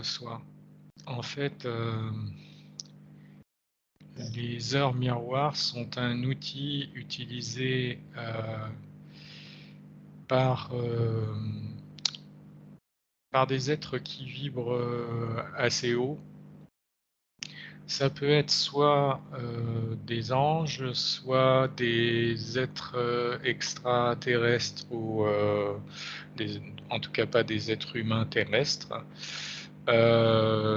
reçoit. En fait, les heures miroirs sont un outil utilisé par, par des êtres qui vibrent assez haut. Ça peut être soit des anges, soit des êtres extraterrestres ou en tout cas pas des êtres humains terrestres,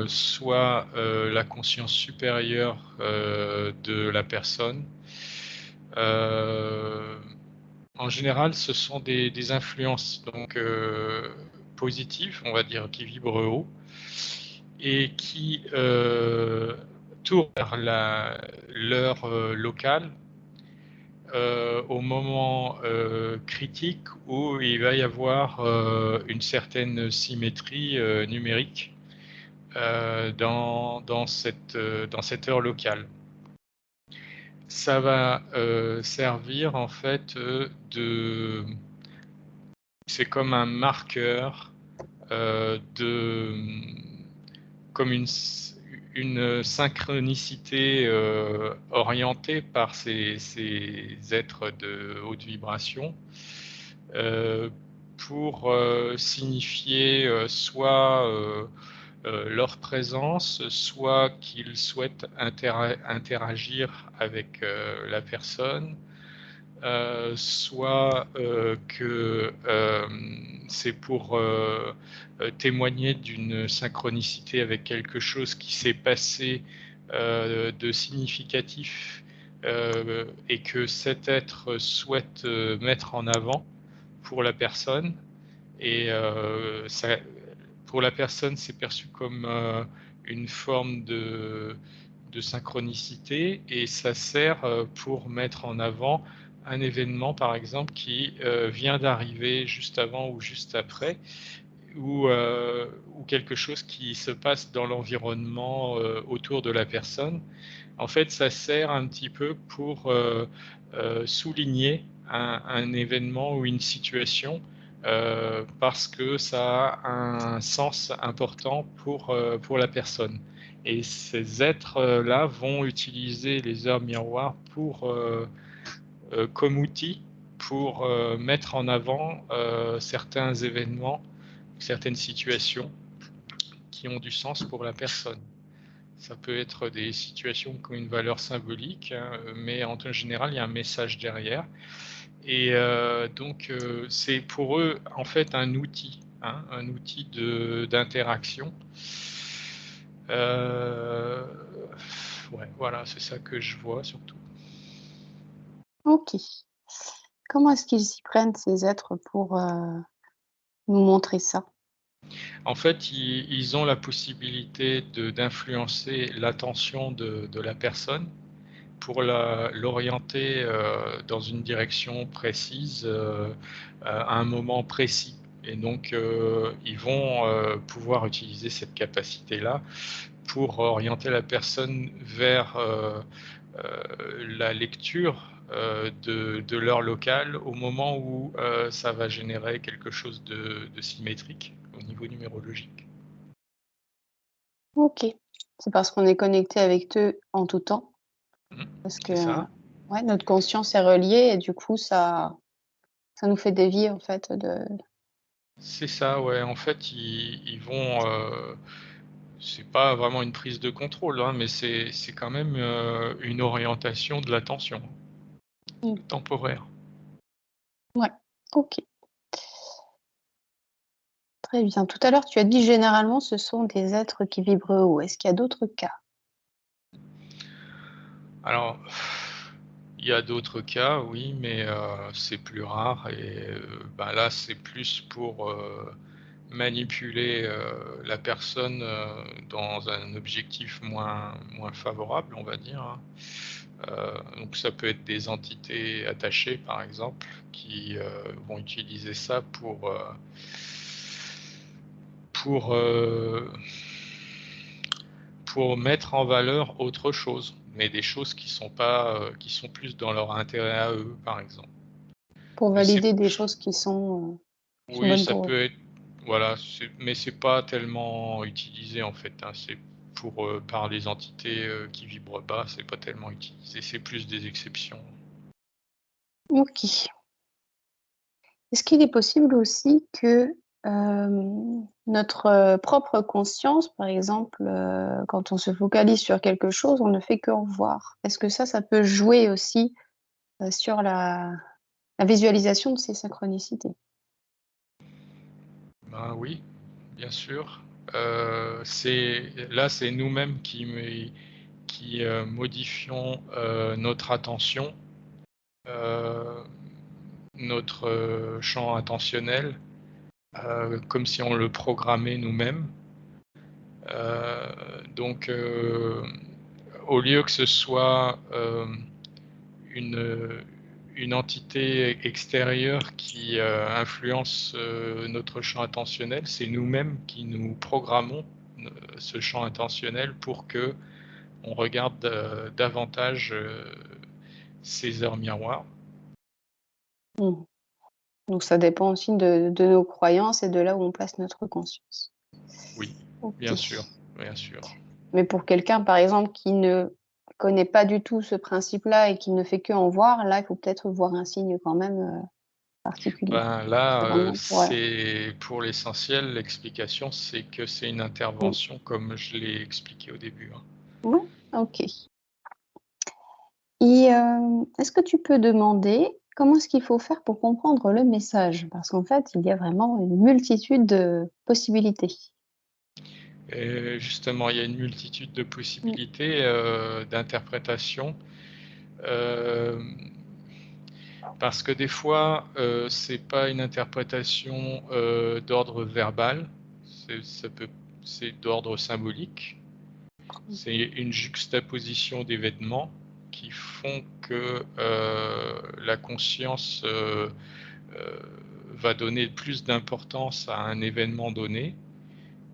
soit la conscience supérieure de la personne. En général, ce sont des influences donc positives, on va dire, qui vibrent haut et qui tournent vers l'heure locale au moment critique où il va y avoir une certaine symétrie numérique dans cette heure locale. Ça va servir en fait c'est comme un marqueur comme une synchronicité orientée par ces êtres de haute vibration pour signifier soit leur présence, soit qu'ils souhaitent interagir avec la personne, soit que c'est pour témoigner d'une synchronicité avec quelque chose qui s'est passé de significatif et que cet être souhaite mettre en avant pour la personne. Et pour la personne, c'est perçu comme une forme de synchronicité et ça sert pour mettre en avant un événement, par exemple, qui vient d'arriver juste avant ou juste après, ou quelque chose qui se passe dans l'environnement autour de la personne. En fait, ça sert un petit peu pour souligner un événement ou une situation parce que ça a un sens important pour la personne. Et ces êtres-là vont utiliser les heures miroirs comme outil pour mettre en avant certains événements, certaines situations qui ont du sens pour la personne. Ça peut être des situations qui ont une valeur symbolique, hein, mais en général, il y a un message derrière. Et donc, c'est pour eux, en fait, un outil, hein, un outil d'interaction. Ouais, voilà, c'est ça que je vois surtout. OK. Comment est-ce qu'ils s'y prennent ces êtres pour, nous montrer ça? En fait, ils ont la possibilité d'influencer l'attention de la personne pour l'orienter dans une direction précise à un moment précis. Et donc, ils vont pouvoir utiliser cette capacité-là pour orienter la personne vers la lecture de l'heure locale au moment où ça va générer quelque chose de symétrique au niveau numérologique. OK. C'est parce qu'on est connecté avec eux en tout temps? Mmh, Parce que, c'est ça. ouais, notre conscience est reliée et du coup ça nous fait dévier en fait de C'est ça, ouais. En fait, ils vont, c'est pas vraiment une prise de contrôle, hein, mais c'est quand même, une orientation de l'attention, mmh, temporaire. ouais, OK, très bien. Tout à l'heure, tu as dit généralement ce sont des êtres qui vibrent haut. Est-ce qu'il y a d'autres cas? Alors, il y a d'autres cas, oui, mais c'est plus rare et bah, là, c'est plus pour, manipuler, la personne, dans un objectif moins favorable, on va dire, hein. Donc ça peut être des entités attachées, par exemple, qui, vont utiliser ça pour, pour mettre en valeur autre chose, mais des choses qui sont pas, qui sont plus dans leur intérêt à eux, par exemple. Pour Mais c'est valider des choses qui sont oui, bonnes ça pour eux? peut être Voilà, mais c'est pas tellement utilisé en fait, hein. C'est pour, par les entités, qui vibrent bas, c'est pas tellement utilisé, c'est plus des exceptions. OK. Est-ce qu'il est possible aussi que, notre, propre conscience, par exemple, quand on se focalise sur quelque chose, on ne fait qu'en voir? Est-ce que ça peut jouer aussi, sur la visualisation de ces synchronicités? Ben oui, bien sûr. C'est nous-mêmes qui modifions, notre attention, heu, notre, champ attentionnel, comme si on le programmait nous-mêmes. Donc au lieu que ce soit, une, une entité extérieure qui, influence, notre champ attentionnel, c'est nous-mêmes qui nous programmons, ce champ attentionnel pour que on regarde, davantage, ces heures miroirs. Mmh. Donc ça dépend aussi de nos croyances et de là où on place notre conscience. Oui, bien sûr, OK. bien sûr. Mais pour quelqu'un, par exemple, qui ne connaît pas du tout ce principe-là et qui ne fait qu'en voir, là, il faut peut-être voir un signe quand même, particulier. Ben C'est là, vraiment pour, c'est pour l'essentiel, l'explication, c'est que c'est une mmh. intervention comme je l'ai expliqué au début, hein. Ouais, OK. Et est-ce que tu peux demander comment est-ce qu'il faut faire pour comprendre le message? Parce qu'en fait, il y a vraiment une multitude de possibilités. Et justement, il y a une multitude de Mmh. possibilités, d'interprétation, hem, parce que des fois, c'est pas une interprétation, d'ordre verbal, c'est d'ordre symbolique. C'est une juxtaposition d'événements qui font que, la conscience, heu, va donner plus d'importance à un événement donné.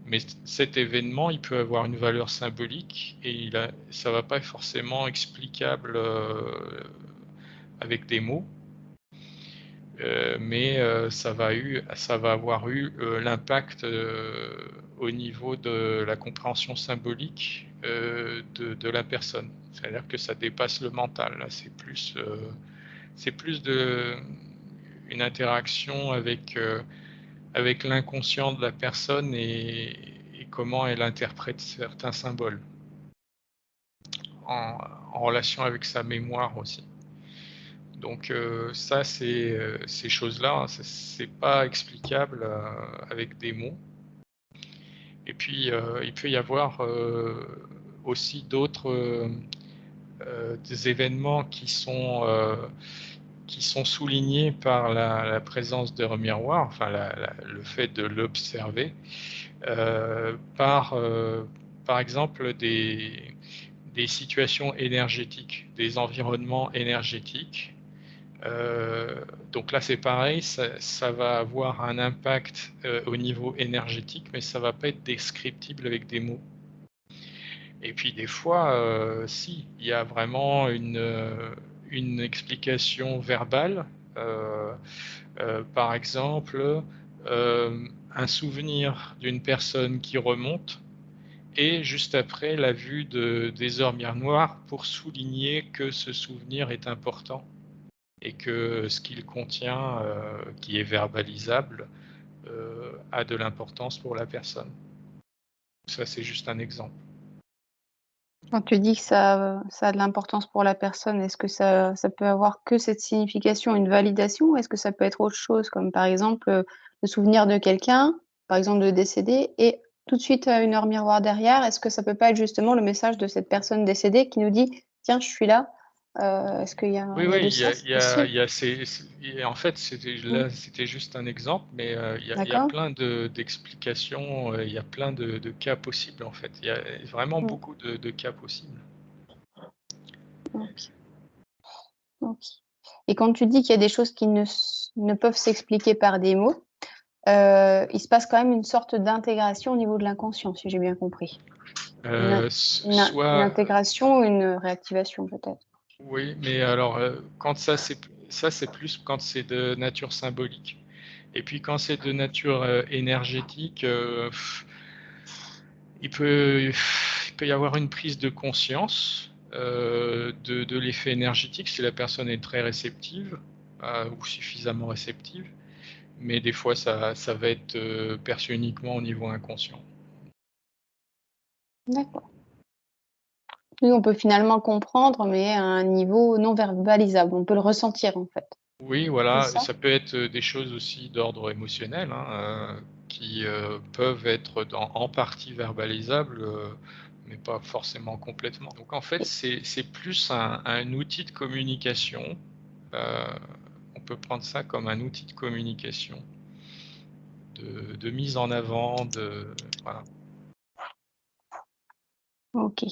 Mais cet événement, il peut avoir une valeur symbolique et ça va pas être forcément explicable, avec des mots, mais ça va avoir eu, l'impact, au niveau de la compréhension symbolique, de la personne. C'est-à-dire que ça dépasse le mental, là, c'est plus une interaction avec l'inconscient de la personne et comment elle interprète certains symboles, en en relation avec sa mémoire aussi. Donc ça, ces choses-là, c'est pas explicable, avec des mots. Et puis, il peut y avoir, aussi d'autres, des événements qui sont soulignés par la présence d'heures miroirs, enfin le fait de l'observer, par exemple des situations énergétiques, des environnements énergétiques. Donc là, c'est pareil, ça va avoir un impact, au niveau énergétique, mais ça va pas être descriptible avec des mots. Et puis des fois, si, il y a vraiment une explication verbale, heu par exemple, un souvenir d'une personne qui remonte et juste après la vue des heures miroirs pour souligner que ce souvenir est important et que ce qu'il contient, qui est verbalisable, a de l'importance pour la personne. Ça, c'est juste un exemple. Quand tu dis que ça a de l'importance pour la personne, est-ce que ça peut avoir que cette signification, une validation? Ou est-ce que ça peut être autre chose? Comme par exemple, le souvenir de quelqu'un, par exemple de décédé et tout de suite, une heure miroir derrière. Est-ce que ça peut pas être justement le message de cette personne décédée qui nous dit: «Tiens, je suis là»? Est-ce qu'il y a Oui, il y a oui, de ça? C'est possible? il y a et en fait, Mmh. c'était juste un exemple, mais il y a D'accord. plein d'explications, il y a plein de cas possibles, en fait. Il y a vraiment Mmh. beaucoup de cas possibles. OK, OK. Et quand tu dis qu'il y a des choses qui ne peuvent s'expliquer par des mots, il se passe quand même une sorte d'intégration au niveau de l'inconscient, si j'ai bien compris? Une Soit intégration ou une réactivation peut-être? oui, mais alors, quand ça, c'est plus quand c'est de nature symbolique. Et puis quand c'est de nature énergétique, il peut y avoir une prise de conscience de l'effet énergétique si la personne est très réceptive ou suffisamment réceptive, mais des fois ça va être perçu uniquement au niveau inconscient. D'accord. Oui, on peut finalement comprendre, mais à un niveau non verbalisable. On peut le ressentir, en fait. Oui, C'est voilà, ça? ça peut être des choses aussi d'ordre émotionnel, hein, qui peuvent être en partie verbalisables, mais pas forcément complètement. Donc en fait, Et c'est plus un outil de communication. euh, on peut prendre ça comme un outil de communication, de mise en avant, voilà. OK.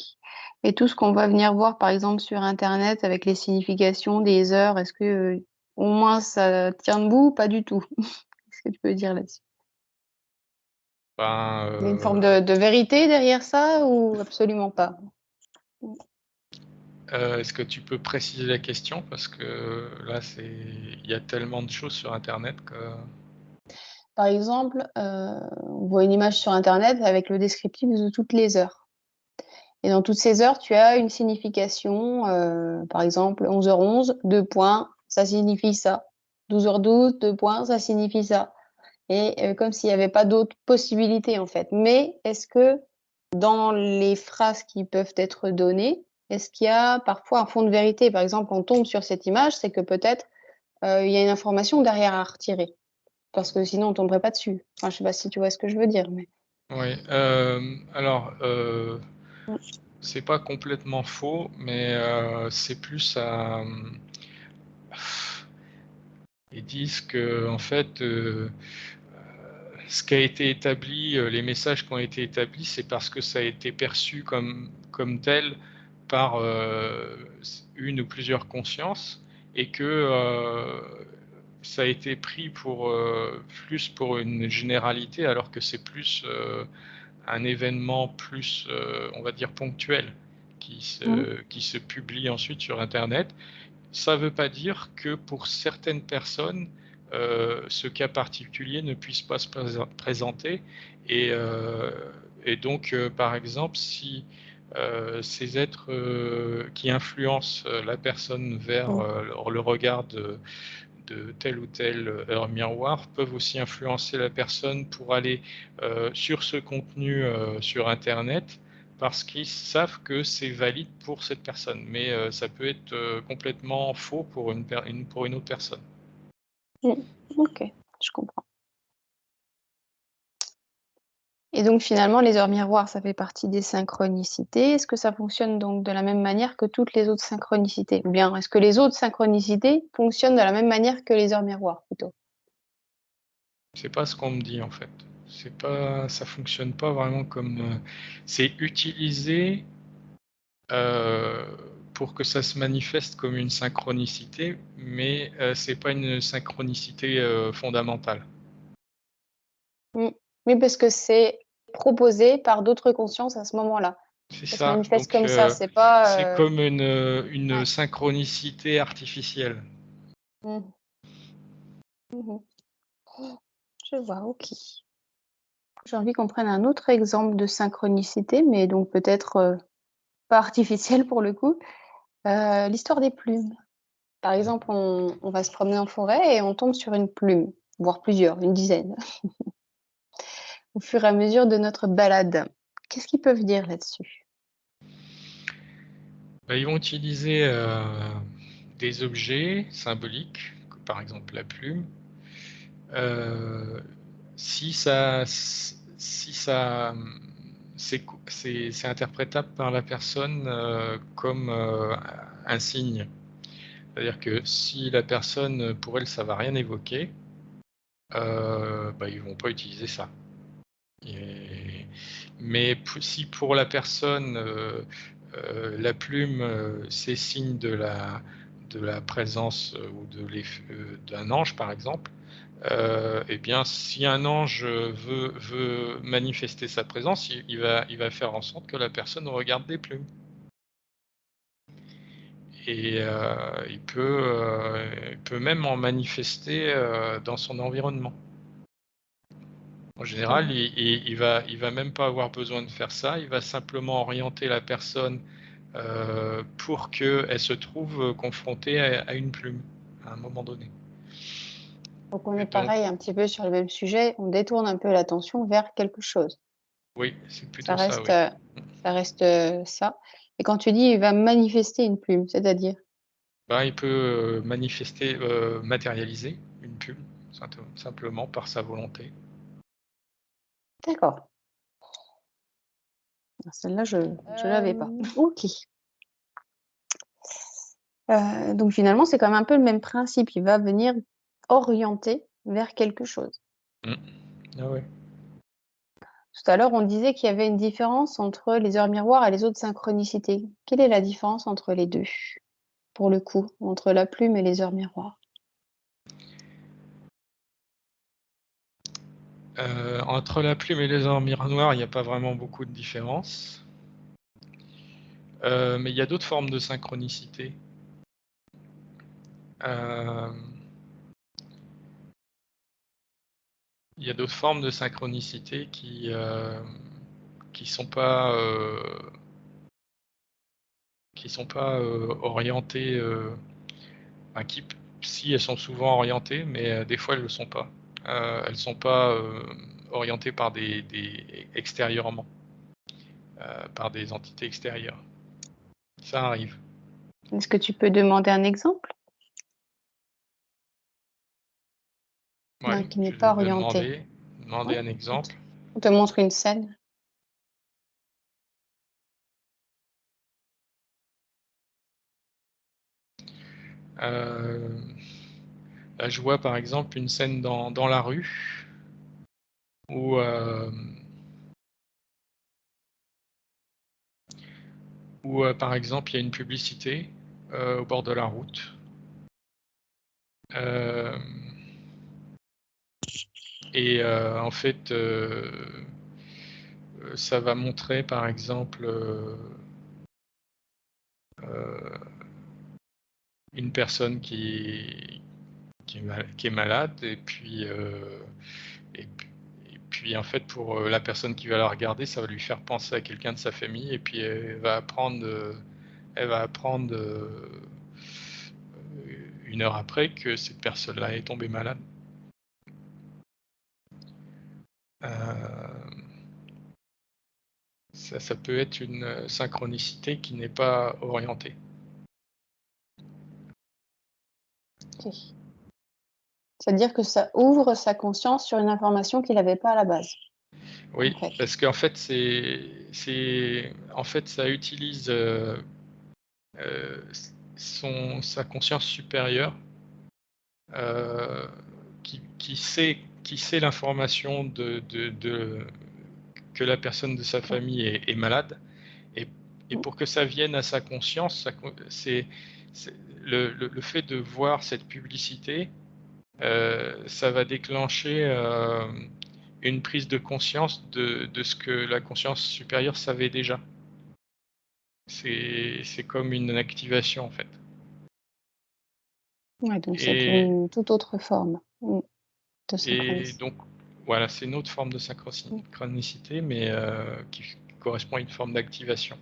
Et tout ce qu'on va venir voir, par exemple, sur internet avec les significations des heures, est-ce que, au moins ça tient debout ou pas du tout? Qu'est-ce que tu peux dire là-dessus? Ben, Il y a une forme de vérité derrière ça ou absolument pas? Mmh. est-ce que tu peux préciser la question? Parce que là, il y a tellement de choses sur internet que... Par exemple, on voit une image sur internet avec le descriptif de toutes les heures. Et dans toutes ces heures, tu as une signification, par exemple 11h11, 2 points, ça signifie ça. 12h12, 2 points, ça signifie ça. Et comme s'il y avait pas d'autres possibilités, en fait. Mais est-ce que dans les phrases qui peuvent être données, est-ce qu'il y a parfois un fond de vérité? Par exemple, on tombe sur cette image, c'est que peut-être, il y a une information derrière à retirer, parce que sinon on tomberait pas dessus. Enfin, je sais pas si tu vois ce que je veux dire, mais Oui, alors, mmh, c'est pas complètement faux, mais c'est plus à, ils disent qu'en fait, ce qui a été établi, les messages qui ont été établis, c'est parce que ça a été perçu comme tel par, une ou plusieurs consciences et que, ça a été pris pour, plus pour une généralité alors que c'est plus, un événement plus, on va dire ponctuel mmh, qui se publie ensuite sur internet. Ça ne veut pas dire que pour certaines personnes, ce cas particulier ne puisse pas se présenter et heu et donc par exemple, si, ces êtres, qui influencent, la personne vers, mmh, le regard de telle ou telle heure miroir peuvent aussi influencer la personne pour aller sur ce contenu sur Internet parce qu'ils savent que c'est valide pour cette personne. Mais ça peut être complètement faux pour pour une autre personne. mmh. OK, je comprends. Et donc finalement, les heures miroirs, ça fait partie des synchronicités. Est-ce que ça fonctionne donc de la même manière que toutes les autres synchronicités? Ou bien est-ce que les autres synchronicités fonctionnent de la même manière que les heures miroirs plutôt? C'est pas ce qu'on me dit en fait. C'est pas, ça fonctionne pas vraiment comme. C'est utilisé euh, pour que ça se manifeste comme une synchronicité, mais c'est pas une synchronicité fondamentale. Mmh. Oui, parce que c'est proposé par d'autres consciences à ce moment-là. C'est Ça se ça, manifeste donc comme ça, c'est c'est pas, comme une ouais. synchronicité artificielle. Mmh. Mmh. Je vois, OK. J'ai envie qu'on prenne un autre exemple de synchronicité, mais donc peut-être, pas artificielle pour le coup, l'histoire des plumes. Par exemple, on va se promener en forêt et on tombe sur une plume, voire plusieurs, une dizaine, au fur et à mesure de notre balade. Qu'est-ce qu'ils peuvent dire là-dessus? Bah, ils vont utiliser, des objets symboliques, comme par exemple la plume. Heu, si ça, c'est interprétable par la personne, comme, un signe. C'est-à-dire que si la personne, pour elle, ça va rien évoquer, bah, ils vont pas utiliser ça. Et mais si pour la personne, la plume, c'est signe de la présence, ou d'un ange, par exemple, et bien, si un ange, veut manifester sa présence, il va faire en sorte que la personne regarde des plumes et il peut même en manifester, dans son environnement. En général, il va même pas avoir besoin de faire ça, il va simplement orienter la personne, pour qu'elle se trouve, confrontée à une plume, à un moment donné. Donc on Et est donc pareil un petit peu sur le même sujet, on détourne un peu l'attention vers quelque chose. oui, c'est Ça plutôt ça, reste, oui. ça reste, ça. Et quand tu dis: «Il va manifester une plume», c'est-à-dire? Ben, il peut, manifester, matérialiser une plume, simplement par sa volonté. D'accord. Ah, celle-là, je l'avais pas. OK. Donc finalement, c'est quand même un peu le même principe. Il va venir orienter vers quelque chose. Mmh. Ah ouais. Tout à l'heure, on disait qu'il y avait une différence entre les heures miroirs et les autres synchronicités. Quelle est la différence entre les 2, pour le coup, entre la plume et les heures miroirs? Entre la plume et les heures miroirs, il y a pas vraiment beaucoup de différence. Mais il y a d'autres formes de synchronicité. Hem, il y a d'autres formes de synchronicité qui sont pas, orientées, enfin si elles sont souvent orientées, mais des fois elles le sont pas. Elles sont pas, orientées par des extérieurement, par des entités extérieures. Ça arrive. Est-ce que tu peux demander un exemple d'un Ouais, qui n'est je vais pas te orienté? demander Ouais, un exemple. on te montre une scène. Hem, Là, je vois par exemple une scène dans la rue où, par exemple, il y a une publicité, au bord de la route. Hem Et en fait, ça va montrer par exemple, heu, une personne qui est malade et p et puis en fait pour, la personne qui va la regarder, ça va lui faire penser à quelqu'un de sa famille et puis elle va apprendre, 1 heure après que cette personne-là est tombée malade. Hem, ça peut être une, synchronicité qui n'est pas orientée. OK. C'est-à-dire que ça ouvre sa conscience sur une information qu'il avait pas à la base, en Oui, fait? parce qu'en fait, en fait, ça utilise, sa conscience supérieure, heu, qui sait l'information que la personne de sa famille est malade et Mmh. pour que ça vienne à sa conscience, c'est le fait de voir cette publicité, ça va déclencher, une prise de conscience de ce que la conscience supérieure savait déjà. C'est comme une activation, en fait. Ouais, donc c'est et une toute autre forme, de et synchronicité. donc voilà, c'est une autre forme de Mmh. synchronicité, mais qui correspond à une forme d'activation.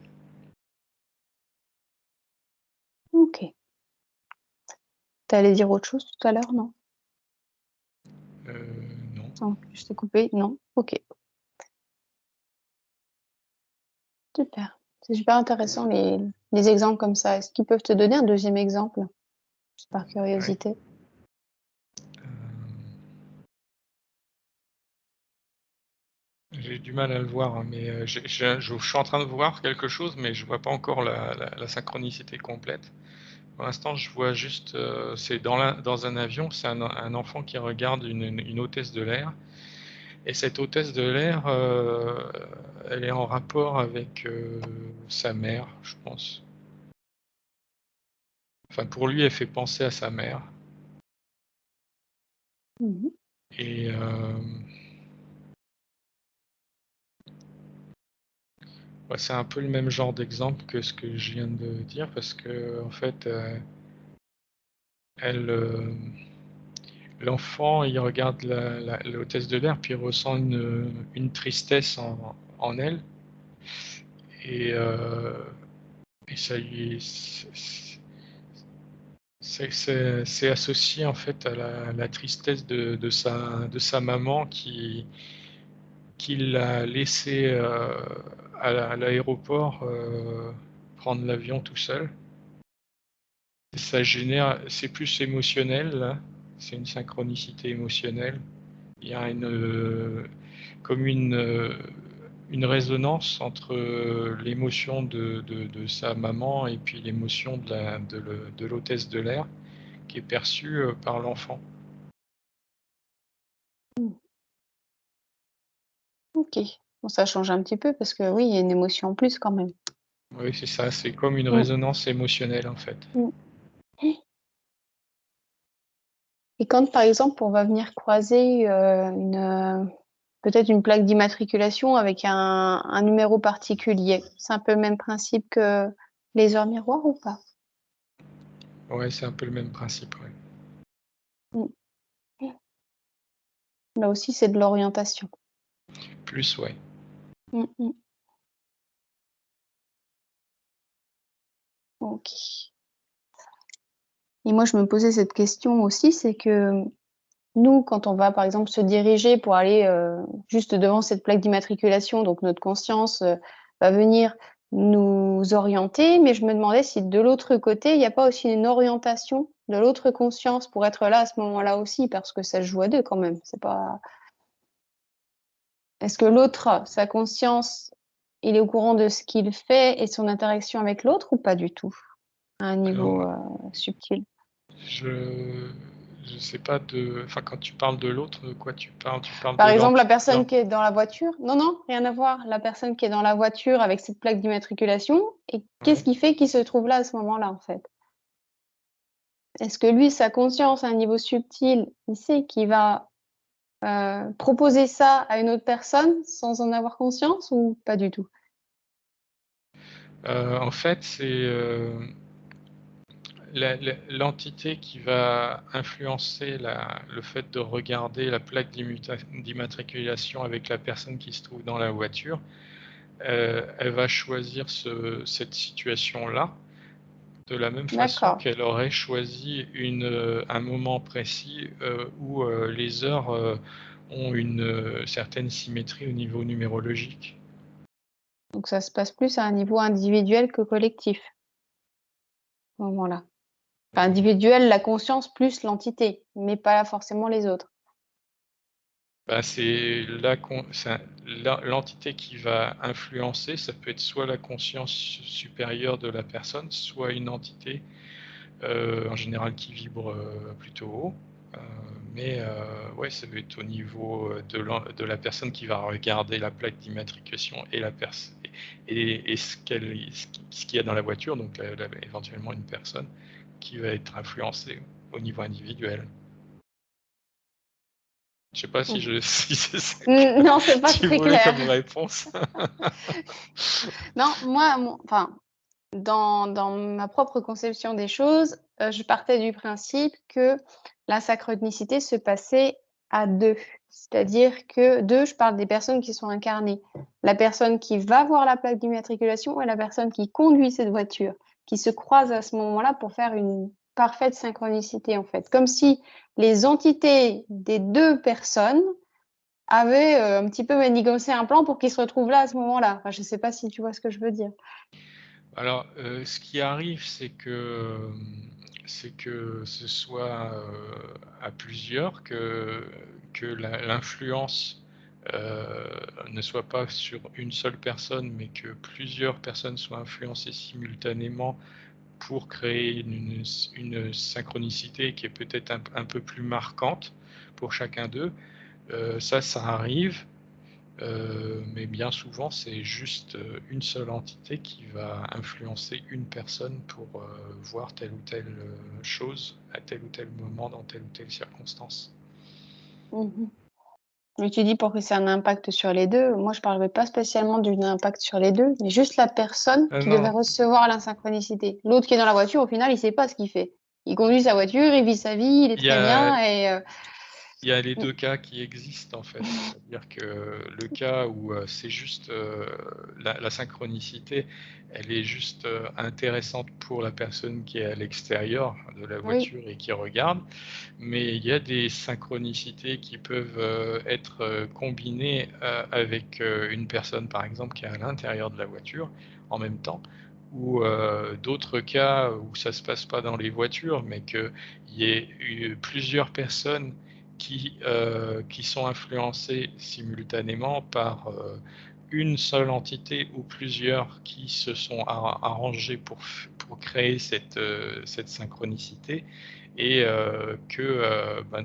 OK. Tu allais dire autre chose tout à l'heure, non? Non. Sans que je t'ai coupé? Non? OK, super. C'est super intéressant les exemples comme ça. Est-ce qu'ils peuvent te donner un deuxième exemple? Juste par Ouais. curiosité. J'ai du mal à le voir, hein, mais je suis en train de voir quelque chose, mais je vois pas encore la synchronicité complète. Pour l'instant, je vois juste, c'est dans un avion, c'est un enfant qui regarde une hôtesse de l'air et cette hôtesse de l'air, elle est en rapport avec, sa mère, je pense. Enfin, pour lui, elle fait penser à sa mère Mmh. et ouais, c'est un peu le même genre d'exemple que ce que je viens de dire parce qu'en fait, elle, l'enfant, il regarde l'hôtesse de l'air, puis il ressent une tristesse en elle, et, et ça lui, c'est associé en fait à la tristesse de sa maman qui l'a laissé à l'aéroport prendre l'avion tout seul. Ça génère, c'est plus émotionnel là, c'est une synchronicité émotionnelle. Il y a comme une résonance entre l'émotion de sa maman et puis l'émotion de l'hôtesse de l'air qui est perçue par l'enfant. OK. Bon, ça change un petit peu parce que oui, il y a une émotion en plus quand même. Oui, c'est ça, c'est comme une Mmh. résonance émotionnelle en fait. Mmh. Et quand, par exemple, on va venir croiser, peut-être une plaque d'immatriculation avec un numéro particulier, c'est un peu le même principe que les heures miroirs ou pas? Ouais, c'est un peu le même principe, ouais. Mmh. Là aussi, c'est de l'orientation. Plus, ouais. Mmh mh. OK. Et moi, je me posais cette question aussi, c'est que nous, quand on va, par exemple, se diriger pour aller, juste devant cette plaque d'immatriculation, donc notre conscience, va venir nous orienter, mais je me demandais si de l'autre côté, il y a pas aussi une orientation de l'autre conscience pour être là à ce moment-là aussi? Parce que ça se joue à 2 quand même, c'est pas est-ce que l'autre, sa conscience, il est au courant de ce qu'il fait et son interaction avec l'autre ou pas du tout? À un niveau, Alors, subtil? je je sais pas enfin, quand tu parles de l'autre, de quoi tu parles? Tu parles Par de exemple, la l'en personne qui est dans la voiture non, non, rien à voir. La personne qui est dans la voiture avec cette plaque d'immatriculation et qu'est-ce ouais. qui fait qu'il se trouve là, à ce moment-là, en fait? Est-ce que lui, sa conscience à un niveau subtil, il sait qu'il va, proposer ça à une autre personne sans en avoir conscience ou pas du tout? En fait, c'est, l'entité qui va influencer le fait de regarder la plaque d'immatriculation avec la personne qui se trouve dans la voiture, elle va choisir cette situation-là, de la même façon D'accord, qu'elle aurait choisi un moment précis, où, les heures, ont une, certaine symétrie au niveau numérologique. donc ça se passe plus à un niveau individuel que collectif, à ce moment-là? Enfin, Heu, individuel, la conscience plus l'entité, mais pas forcément les autres? Bah, c'est l'entité qui va influencer, ça peut être soit la conscience supérieure de la personne, soit une entité, en général qui vibre, plutôt haut, heu, mais ouais, ça peut être au niveau, de la personne qui va regarder la plaque d'immatriculation et la pers et ce qu'il y a dans la voiture, donc éventuellement une personne qui va être influencée au niveau individuel. Je sais pas si Mmh. si c'est ça que Non, c'est pas tu très voulais clair. comme réponse. Non, moi, dans ma propre conception des choses, je partais du principe que la synchronicité se passait à 2. C'est-à-dire que 2, je parle des personnes qui sont incarnées. La personne qui va voir la plaque d'immatriculation et la personne qui conduit cette voiture, qui se croisent à ce moment-là pour faire une parfaite synchronicité, en fait. Comme si les entités des 2 personnes avaient, un petit peu manigancé un plan pour qu'ils se retrouvent là, à ce moment-là. Enfin, je sais pas si tu vois ce que je veux dire? Alors, ce qui arrive, c'est que ce soit, à plusieurs, que l'influence, ne soit pas sur une seule personne, mais que plusieurs personnes soient influencées simultanément pour créer une synchronicité qui est peut-être un peu plus marquante pour chacun d'eux. Ça arrive. Mais bien souvent, c'est juste, une seule entité qui va influencer une personne pour, voir telle ou telle, chose à tel ou tel moment dans telle ou telle circonstance. Mmh. Mais tu dis pour que ça ait un impact sur les 2. Moi je parlerais pas spécialement d'un impact sur les 2, mais juste la personne qui devait Non, recevoir la synchronicité. L'autre qui est dans la voiture, au final, il sait pas ce qu'il fait. il conduit sa voiture, il vit sa vie, il est Il y très a bien et Il y a les mmh, 2 cas qui existent en fait. C'est-à-dire que le cas où, c'est juste, la synchronicité, elle est juste, intéressante pour la personne qui est à l'extérieur de la oui, voiture et qui regarde. Mais il y a des synchronicités qui peuvent, être, combinées, avec, une personne par exemple qui est à l'intérieur de la voiture en même temps ou, d'autres cas où ça se passe pas dans les voitures, mais qu'il y ait eu plusieurs personnes qui sont influencées simultanément par, une seule entité ou plusieurs qui se sont arrangés pour créer cette synchronicité et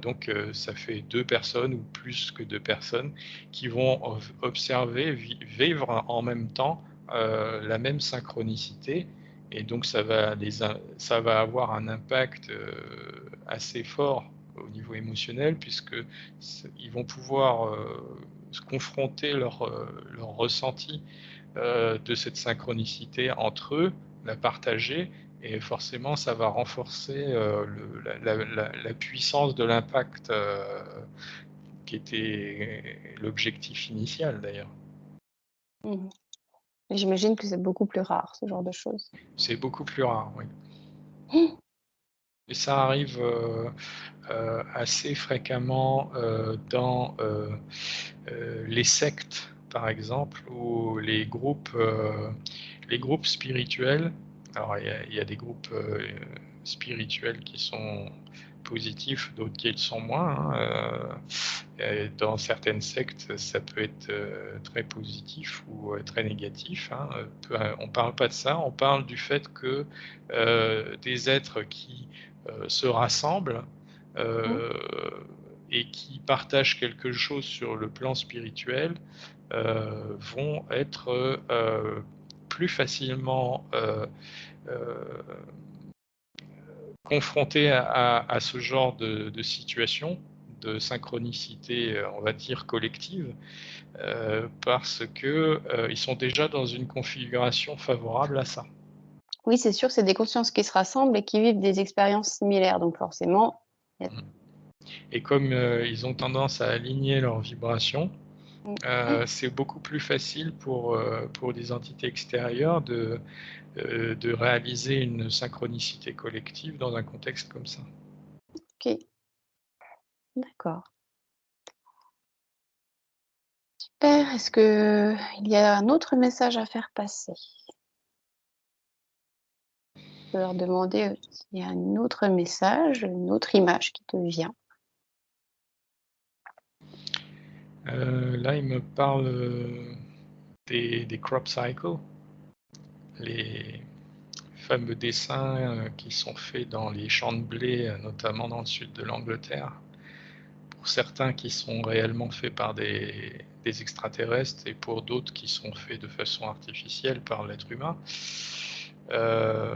donc ça fait 2 personnes ou plus que 2 personnes qui vont observer, vivre en même temps, la même synchronicité et donc ça va avoir un impact, assez fort au niveau émotionnel puisque ils vont pouvoir, se confronter leur ressenti, de cette synchronicité entre eux, la partager et forcément ça va renforcer, la puissance de l'impact, qui était l'objectif initial d'ailleurs. mmh et j'imagine que c'est beaucoup plus rare, ce genre de choses. C'est beaucoup plus rare, oui et ça arrive, assez fréquemment, dans, les sectes, par exemple, ou les groupes spirituels. Alors il y a des groupes, spirituels qui sont positifs, d'autres qui le sont moins, hein, et dans certaines sectes, ça peut être, très positif ou, très négatif, hein, on parle pas de ça, on parle du fait que, des êtres qui, se rassemblent, Mmh, heu et qui partagent quelque chose sur le plan spirituel, vont être, plus facilement, heu, confrontés à ce genre de situation, de synchronicité, on va dire collective, parce que, ils sont déjà dans une configuration favorable à ça. oui, c'est sûr, c'est des consciences qui se rassemblent et qui vivent des expériences similaires, donc forcément, il y a Mmh et comme, ils ont tendance à aligner leurs vibrations, mmh, c'est beaucoup plus facile pour des entités extérieures de réaliser une synchronicité collective dans un contexte comme ça. OK, d'accord. Super, est-ce qu'il y a un autre message à faire passer? Je peux leur demander, s'il y a un autre message, une autre image qui te vient. Là, il me parle, des crop cycles, les fameux dessins, qui sont faits dans les champs de blé, notamment dans le sud de l'Angleterre. Pour certains qui sont réellement faits par des extraterrestres et pour d'autres qui sont faits de façon artificielle par l'être humain. Heu,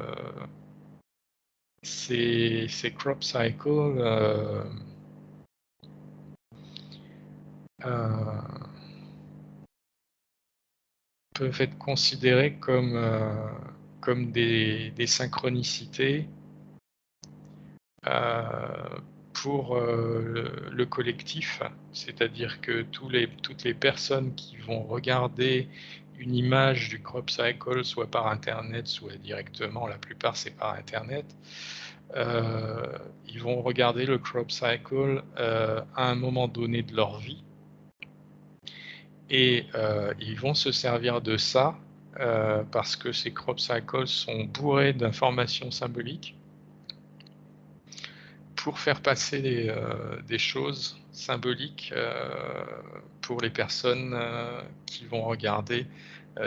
ces crop cycles, peuvent être considérés comme des synchronicités, pour, le collectif. C'est-à-dire que toutes les personnes qui vont regarder une image du crop cycle, soit par internet, soit directement, la plupart c'est par internet, ils vont regarder le crop cycle, à un moment donné de leur vie et ils vont se servir de ça, parce que ces crop cycles sont bourrés d'informations symboliques pour faire passer des choses symboliques, pour les personnes, qui vont regarder,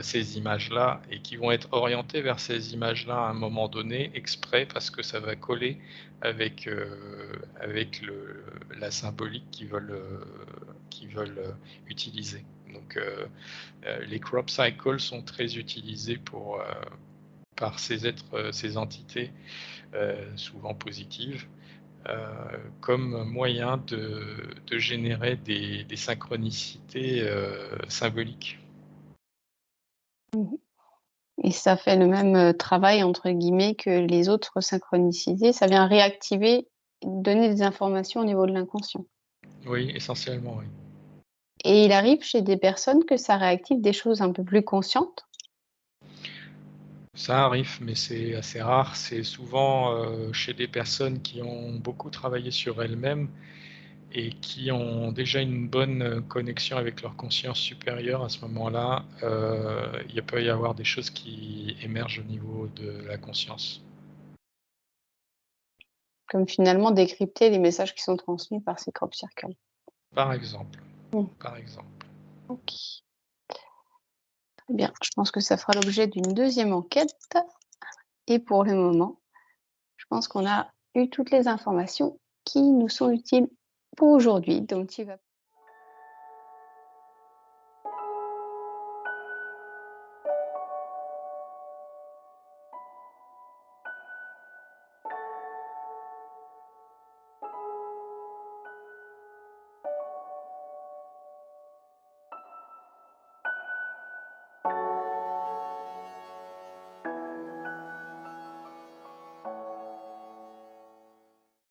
ces images-là et qui vont être orientées vers ces images-là à un moment donné, exprès parce que ça va coller avec la symbolique qu'ils veulent, utiliser. Donc les crop cycles sont très utilisés par ces êtres, ces entités, souvent positives, comme moyen de générer des synchronicités, symboliques. Mmh. Et ça fait le même travail, entre guillemets, que les autres synchronicités. Ça vient réactiver, donner des informations au niveau de l'inconscient. Oui, essentiellement, oui. Et il arrive chez des personnes que ça réactive des choses un peu plus conscientes. Ça arrive, mais c'est assez rare. C'est souvent, chez des personnes qui ont beaucoup travaillé sur elles-mêmes et qui ont déjà une bonne, connexion avec leur conscience supérieure. À ce moment-là, il peut y avoir des choses qui émergent au niveau de la conscience. Comme finalement décrypter les messages qui sont transmis par ces crop circles. Par exemple, Mmh, par exemple. OK. Très bien, je pense que ça fera l'objet d'une deuxième enquête et pour le moment, je pense qu'on a eu toutes les informations qui nous sont utiles pour aujourd'hui, donc tu vas